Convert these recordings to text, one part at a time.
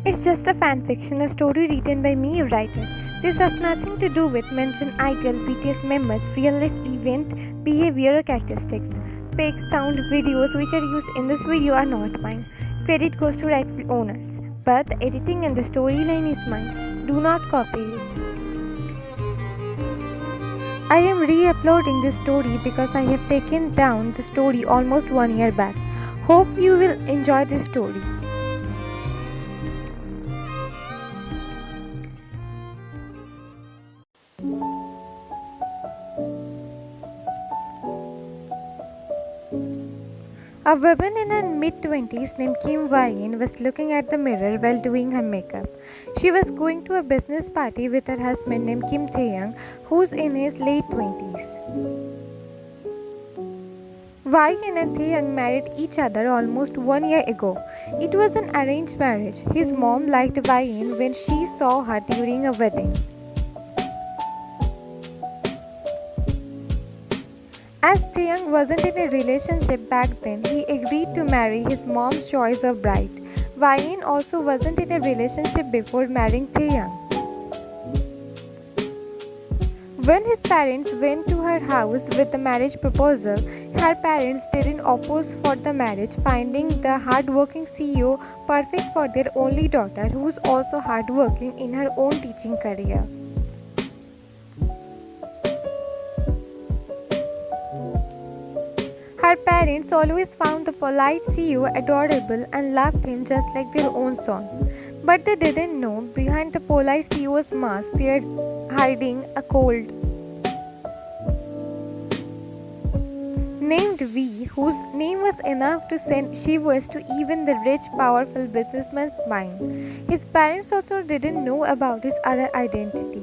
It's just a fanfiction, a story written by me, a writer. This has nothing to do with mentioned ideal BTS members, real life event, behavior or characteristics. Pics, sound, videos which are used in this video are not mine. Credit goes to rightful owners. But the editing and the storyline is mine. Do not copy it. I am re-uploading this story because I have taken down the story almost 1 year back. Hope you will enjoy this story. A woman in her mid-20s named Kim Won was looking at the mirror while doing her makeup. She was going to a business party with her husband named Kim Taehyung, who's in his late 20s. Won and Taehyung married each other almost 1 year ago. It was an arranged marriage. His mom liked Won when she saw her during a wedding. As Taehyung wasn't in a relationship back then, he agreed to marry his mom's choice of bride. Won also wasn't in a relationship before marrying Taehyung. When his parents went to her house with the marriage proposal, her parents didn't oppose for the marriage, finding the hardworking CEO perfect for their only daughter, who's also hardworking in her own teaching career. Her parents always found the polite CEO adorable and loved him just like their own son. But they didn't know behind the polite CEO's mask they are hiding a cold named V, whose name was enough to send shivers to even the rich, powerful businessman's mind. His parents also didn't know about his other identity.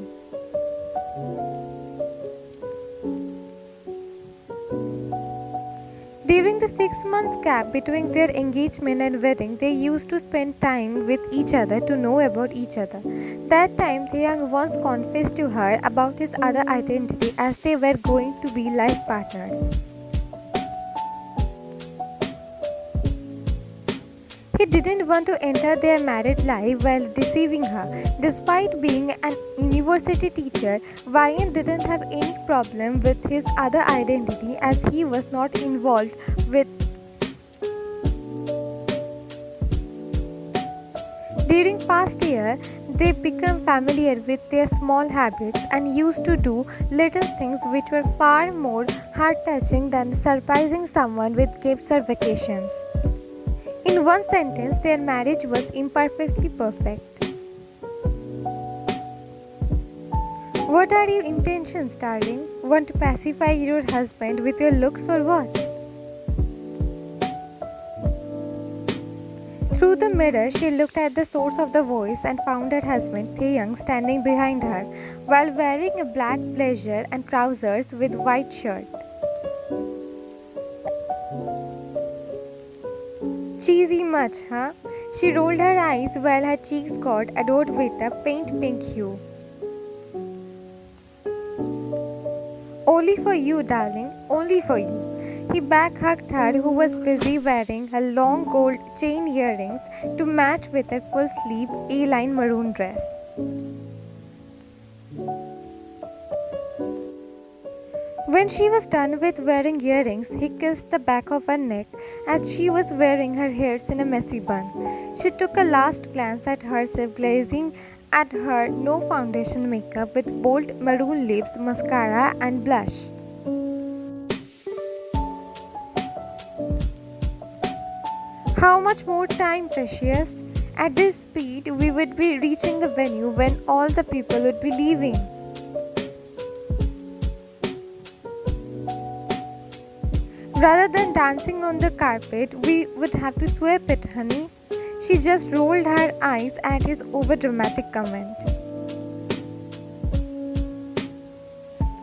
During the 6 months gap between their engagement and wedding, they used to spend time with each other to know about each other. That time, Taehyung once confessed to her about his other identity as they were going to be life partners. He didn't want to enter their married life while deceiving her. Despite being an university teacher, Won didn't have any problem with his other identity as he was not involved with. During past year, they became familiar with their small habits and used to do little things which were far more heart-touching than surprising someone with gifts or vacations. In one sentence, their marriage was imperfectly perfect. What are your intentions, darling? Want to pacify your husband with your looks or what? Through the mirror, she looked at the source of the voice and found her husband, Taehyung, standing behind her while wearing a black blazer and trousers with white shirt. Cheesy much, huh? She rolled her eyes while her cheeks got adorned with a faint pink hue. Only for you, darling, only for you. He back-hugged her, who was busy wearing her long gold chain earrings to match with her full-sleeve A-line maroon dress. When she was done with wearing earrings, he kissed the back of her neck as she was wearing her hairs in a messy bun. She took a last glance at herself, gazing at her no foundation makeup with bold maroon lips, mascara and blush. How much more time, precious? At this speed, we would be reaching the venue when all the people would be leaving. Rather than dancing on the carpet, we would have to sweep it, honey. She just rolled her eyes at his overdramatic comment.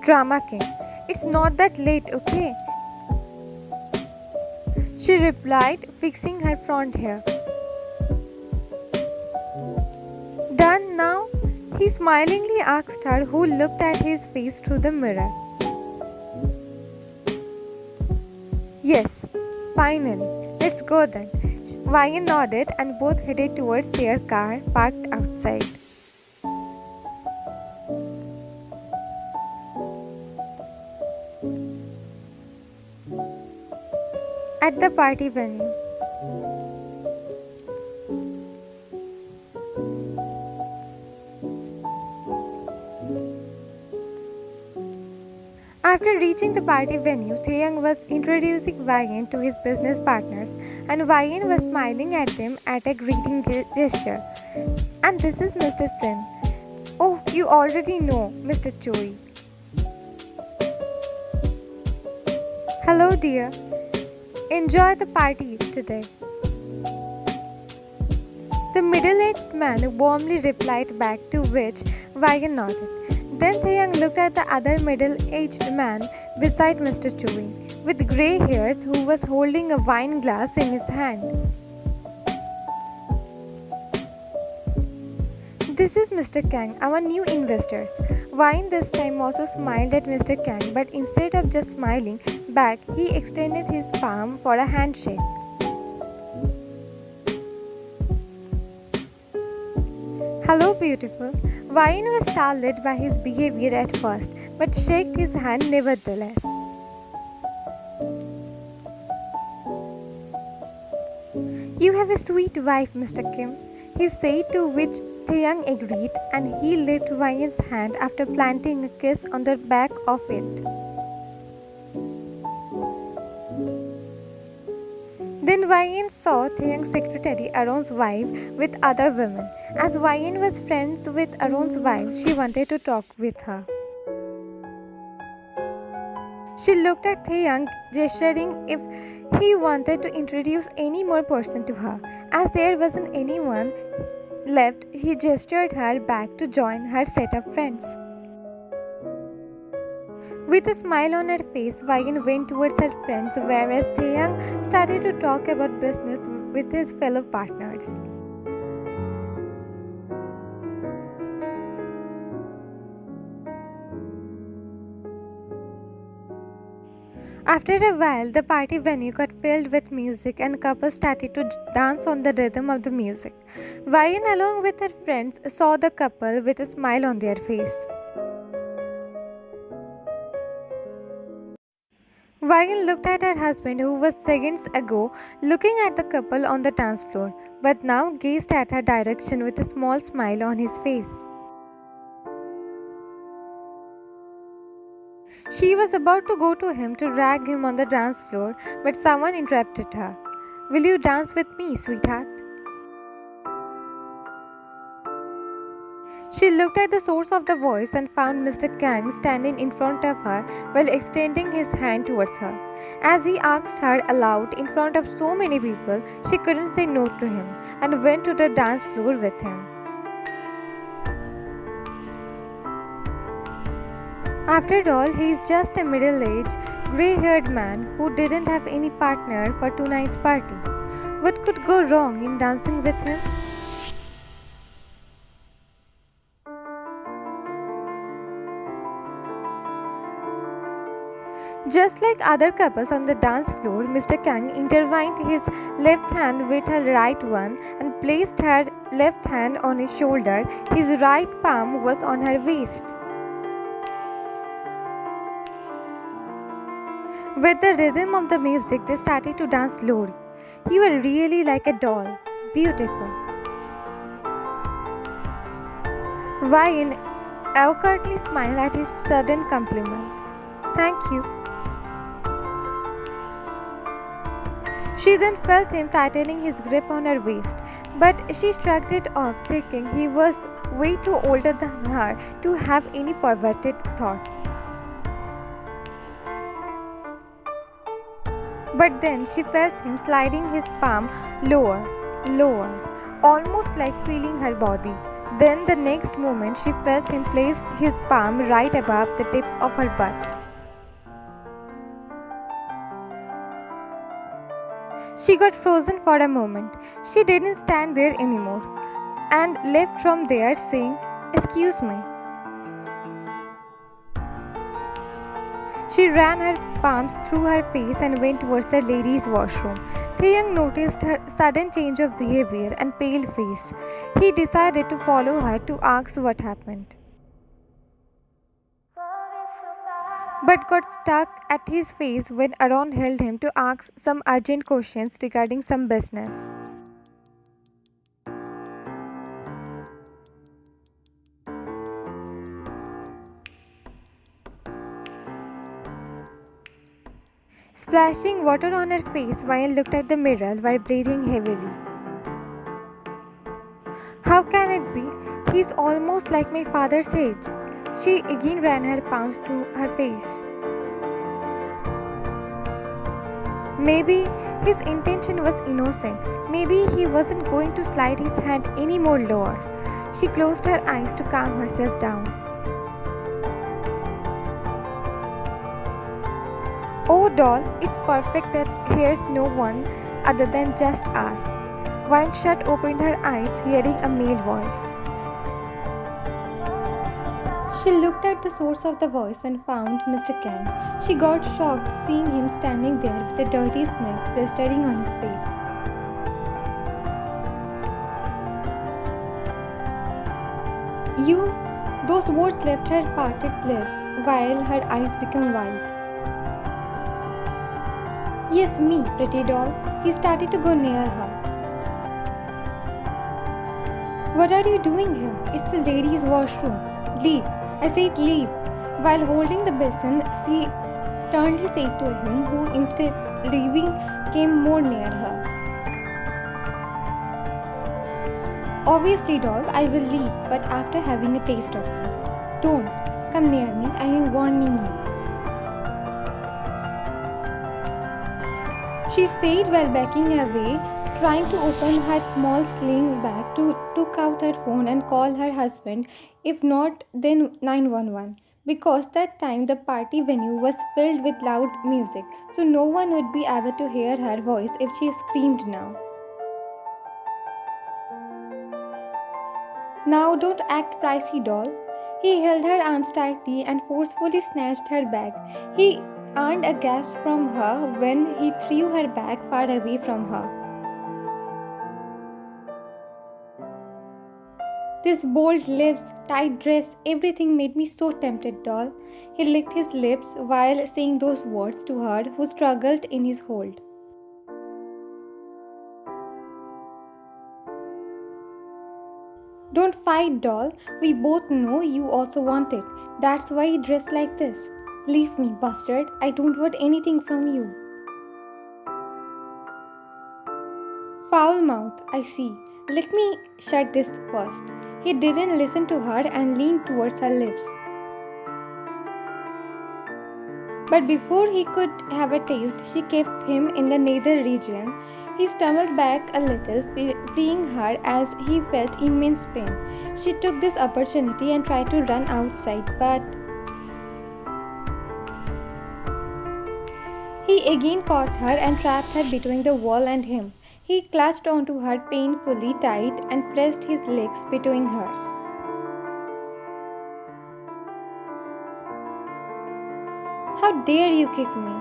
Drama king. It's not that late, okay? She replied, fixing her front hair. Done now? He smilingly asked her, who looked at his face through the mirror. Yes, finally. Let's go then. much. Wyan nodded and both headed towards their car parked outside. At the party venue. After reaching the party venue, Taehyung was introducing Wyan to his business partners, and Wyan was smiling at them at a greeting gesture. And this is Mr. Sin. Oh, you already know, Mr. Choi. Hello, dear. Enjoy the party today. The middle-aged man warmly replied back, to which Wyan nodded. Then Taehyung looked at the other middle-aged man beside Mr. Choi, with grey hairs, who was holding a wine glass in his hand. This is Mr. Kang, our new investors. Wyan this time also smiled at Mr. Kang, but instead of just smiling back, he extended his palm for a handshake. Hello, beautiful. Wyan was startled by his behavior at first, but shook his hand nevertheless. You have a sweet wife, Mr. Kim, he said, to which Taehyung agreed, and he licked Wyan's hand after planting a kiss on the back of it. Then Wyan saw Taehyung's secretary Arun's wife with other women. As Wyan was friends with Arun's wife, she wanted to talk with her. She looked at Taehyung, gesturing if he wanted to introduce any more person to her. As there wasn't anyone left, he gestured her back to join her set of friends. With a smile on her face, Wyan went towards her friends, whereas Taehyung started to talk about business with his fellow partners. After a while, the party venue got filled with music and couples started to dance on the rhythm of the music. Wyan, along with her friends, saw the couple with a smile on their face. Wyan looked at her husband, who was seconds ago looking at the couple on the dance floor, but now gazed at her direction with a small smile on his face. She was about to go to him to drag him on the dance floor, but someone interrupted her. Will you dance with me, sweetheart? She looked at the source of the voice and found Mr. Kang standing in front of her while extending his hand towards her. As he asked her aloud in front of so many people, she couldn't say no to him and went to the dance floor with him. After all, he is just a middle-aged, grey-haired man who didn't have any partner for tonight's party. What could go wrong in dancing with him? Just like other couples on the dance floor, Mr. Kang intertwined his left hand with her right one and placed her left hand on his shoulder. His right palm was on her waist. With the rhythm of the music, they started to dance slowly. You were really like a doll. Beautiful. Wyan awkwardly smiled at his sudden compliment. Thank you. She then felt him tightening his grip on her waist, but she shrugged it off, thinking he was way too older than her to have any perverted thoughts. But then she felt him sliding his palm lower, almost like feeling her body. Then the next moment she felt him place his palm right above the tip of her butt. She got frozen for a moment. She didn't stand there anymore and left from there saying, "Excuse me." She ran her palms through her face and went towards the ladies' washroom. Taehyung noticed her sudden change of behavior and pale face. He decided to follow her to ask what happened, but got stuck at his face when Aaron held him to ask some urgent questions regarding some business. Splashing water on her face while looked at the mirror while breathing heavily. How can it be? He's almost like my father's age. She again ran her palms through her face. Maybe his intention was innocent. Maybe he wasn't going to slide his hand any more lower. She closed her eyes to calm herself down. Oh doll, it's perfect that here's no one other than just us. Shut opened her eyes, hearing a male voice. She looked at the source of the voice and found Mr. Kang. She got shocked seeing him standing there with a dirty snake blistering on his face. You? Those words left her parted lips while her eyes became wide. Yes, me, pretty doll. He started to go near her. What are you doing here? It's the ladies' washroom. Leave. I said leave. While holding the basin, she sternly said to him, who instead leaving came more near her. Obviously, doll, I will leave, but after having a taste of you. Don't come near me. I am warning you. She said while backing away, trying to open her small sling bag to took out her phone and call her husband, if not then 911, because that time the party venue was filled with loud music, so no one would be able to hear her voice if she screamed now. Now don't act pricey, doll. He held her arms tightly and forcefully snatched her bag. He earned a gasp from her when he threw her bag far away from her. This bold lips, tight dress, everything made me so tempted, doll. He licked his lips while saying those words to her who struggled in his hold. Don't fight, doll. We both know you also want it. That's why you dress like this. Leave me, bastard. I don't want anything from you. Foul mouth, I see. Let me shut this first. He didn't listen to her and leaned towards her lips. But before he could have a taste, she kept him in the nether region. He stumbled back a little, freeing her as he felt immense pain. She took this opportunity and tried to run outside, but he again caught her and trapped her between the wall and him. He clutched onto her painfully tight and pressed his legs between hers. How dare you kick me?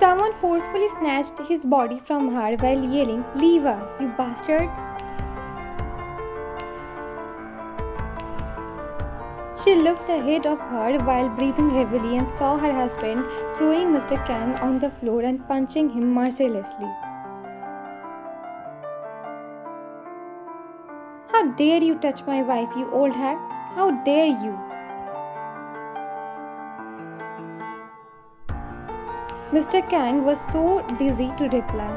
Someone forcefully snatched his body from her while yelling, "Leave her, you bastard!" She looked ahead of her while breathing heavily and saw her husband throwing Mr. Kang on the floor and punching him mercilessly. How dare you touch my wife, you old hag? How dare you? Mr. Kang was so dizzy to reply.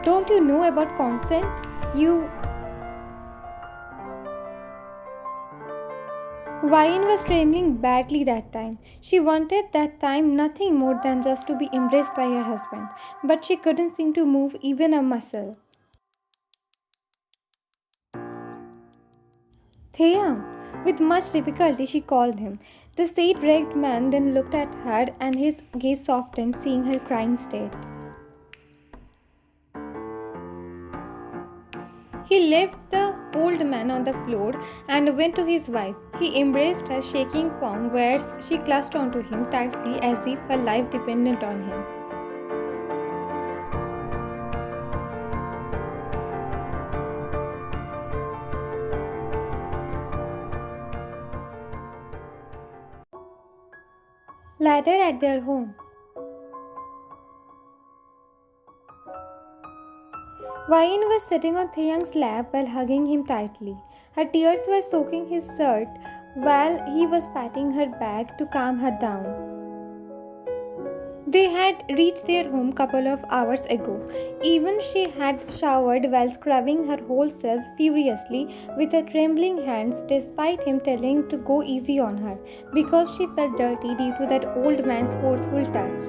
Don't you know about consent? You. Wine was trembling badly that time. She wanted that time nothing more than just to be embraced by her husband, but she couldn't seem to move even a muscle. Taehyung. With much difficulty she called him. The sad-ragged man then looked at her and his gaze softened, seeing her crying state. He left the old man on the floor and went to his wife. He embraced her shaking form, whereas she clutched onto him tightly as if her life depended on him. Later at their home. Wayan was sitting on Taehyung's lap while hugging him tightly. Her tears were soaking his shirt while he was patting her back to calm her down. They had reached their home couple of hours ago. Even she had showered while scrubbing her whole self furiously with her trembling hands despite him telling to go easy on her because she felt dirty due to that old man's forceful touch.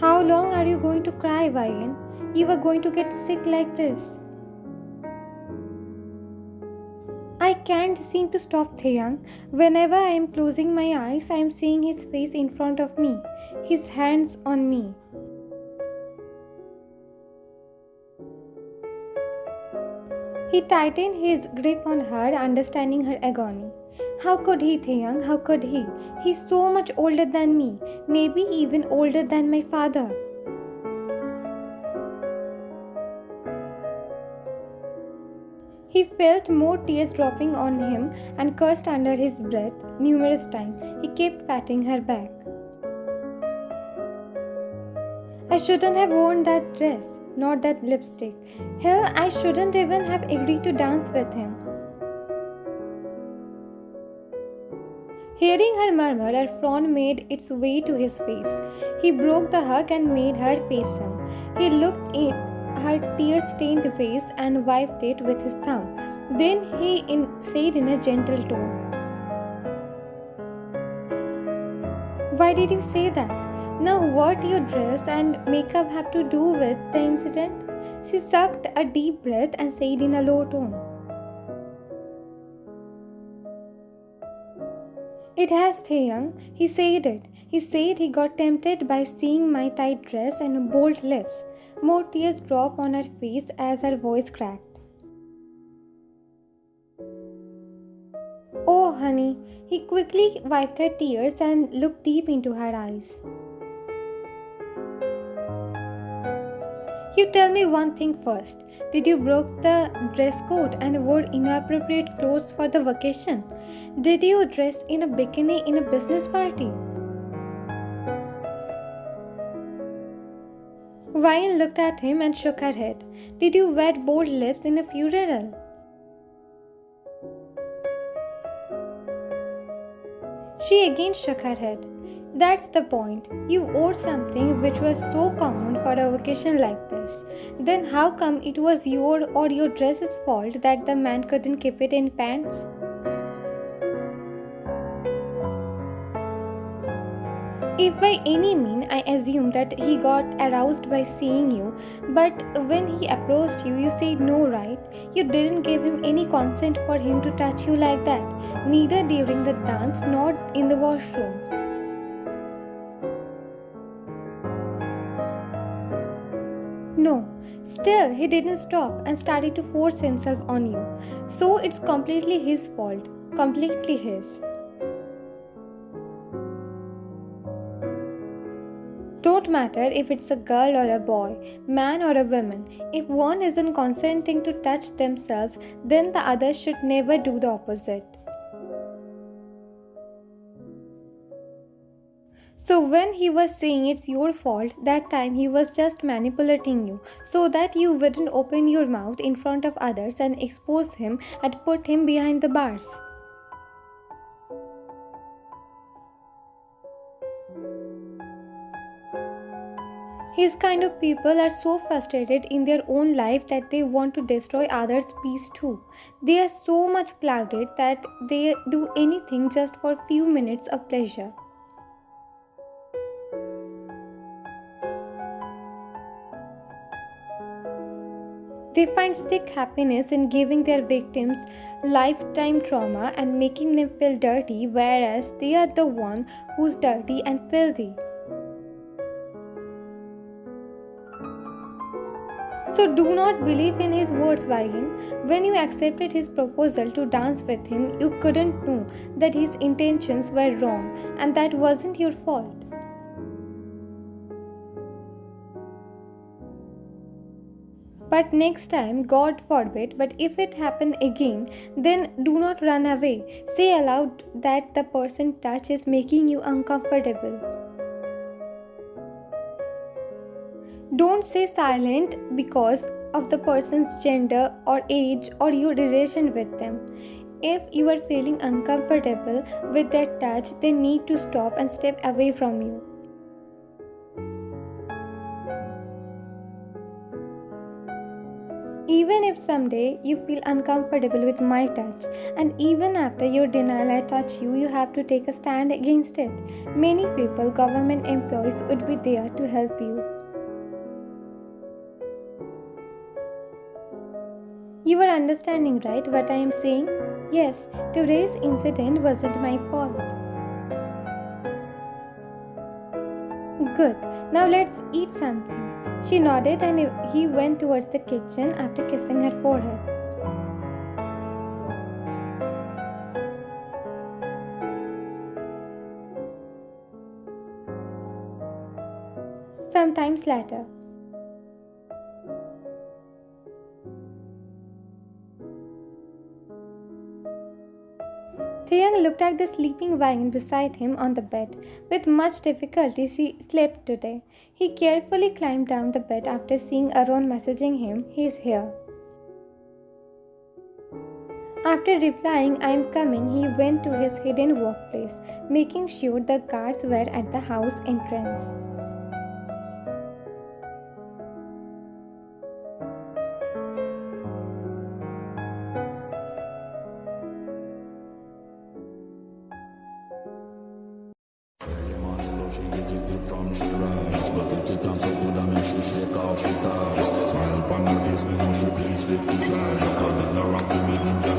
How long are you going to cry, Wayan? You are going to get sick like this. I can't seem to stop Taehyung. Whenever I am closing my eyes, I am seeing his face in front of me, his hands on me. He tightened his grip on her, understanding her agony. How could he, Taehyung? How could he? He's so much older than me, maybe even older than my father. He felt more tears dropping on him and cursed under his breath numerous times. He kept patting her back. I shouldn't have worn that dress, not that lipstick. Hell, I shouldn't even have agreed to dance with him. Hearing her murmur, her frown made its way to his face. He broke the hug and made her face him. He looked in her tear-stained face and wiped it with his thumb. Then he said in a gentle tone, "Why did you say that? Now what your dress and makeup have to do with the incident?" She sucked a deep breath and said in a low tone, "It has, Taehyung." He said it. He said he got tempted by seeing my tight dress and bold lips. More tears dropped on her face as her voice cracked. "Oh, honey." He quickly wiped her tears and looked deep into her eyes. "You tell me one thing first. Did you broke the dress code and wore inappropriate clothes for the vacation? Did you dress in a bikini in a business party?" Wayan looked at him and shook her head. "Did you wear bold lips in a funeral?" She again shook her head. "That's the point. You wore something which was so common for a occasion like this. Then how come it was your or your dress's fault that the man couldn't keep it in pants?" "If by any mean I assume that he got aroused by seeing you, but when he approached you, you said no, right? You didn't give him any consent for him to touch you like that, neither during the dance nor in the washroom." "No." Still, he didn't stop and started to force himself on you. So it's completely his fault. Completely his. Don't matter if it's a girl or a boy, man or a woman. If one isn't consenting to touch themselves, then the other should never do the opposite. So when he was saying it's your fault, that time he was just manipulating you so that you wouldn't open your mouth in front of others and expose him and put him behind the bars. His kind of people are so frustrated in their own life that they want to destroy others' peace too. They are so much clouded that they do anything just for a few minutes of pleasure. They find sick happiness in giving their victims lifetime trauma and making them feel dirty, whereas they are the one who's dirty and filthy. So do not believe in his words, Vayan. When you accepted his proposal to dance with him, you couldn't know that his intentions were wrong, and that wasn't your fault. But next time, God forbid, but if it happen again, then do not run away. Say aloud that the person touch is making you uncomfortable. Don't stay silent because of the person's gender or age or your relation with them. If you are feeling uncomfortable with their touch, they need to stop and step away from you. Even if someday you feel uncomfortable with my touch, and even after your denial I touch you, you have to take a stand against it. Many people, government employees would be there to help you. You are understanding, right, what I am saying? Yes, today's incident wasn't my fault. Good, now let's eat something. She nodded and he went towards the kitchen after kissing her forehead. Sometimes later. Taehyung looked at the sleeping Vayan beside him on the bed. With much difficulty, he slept today. He carefully climbed down the bed after seeing Arun messaging him, "He's here." After replying, "I am coming," he went to his hidden workplace, making sure the guards were at the house entrance. She get it good from she rise, but put it on so good I make she shake off she ties. Smile upon her face, me know she pleased with this eyes. Cause there's no wrong to me, ninja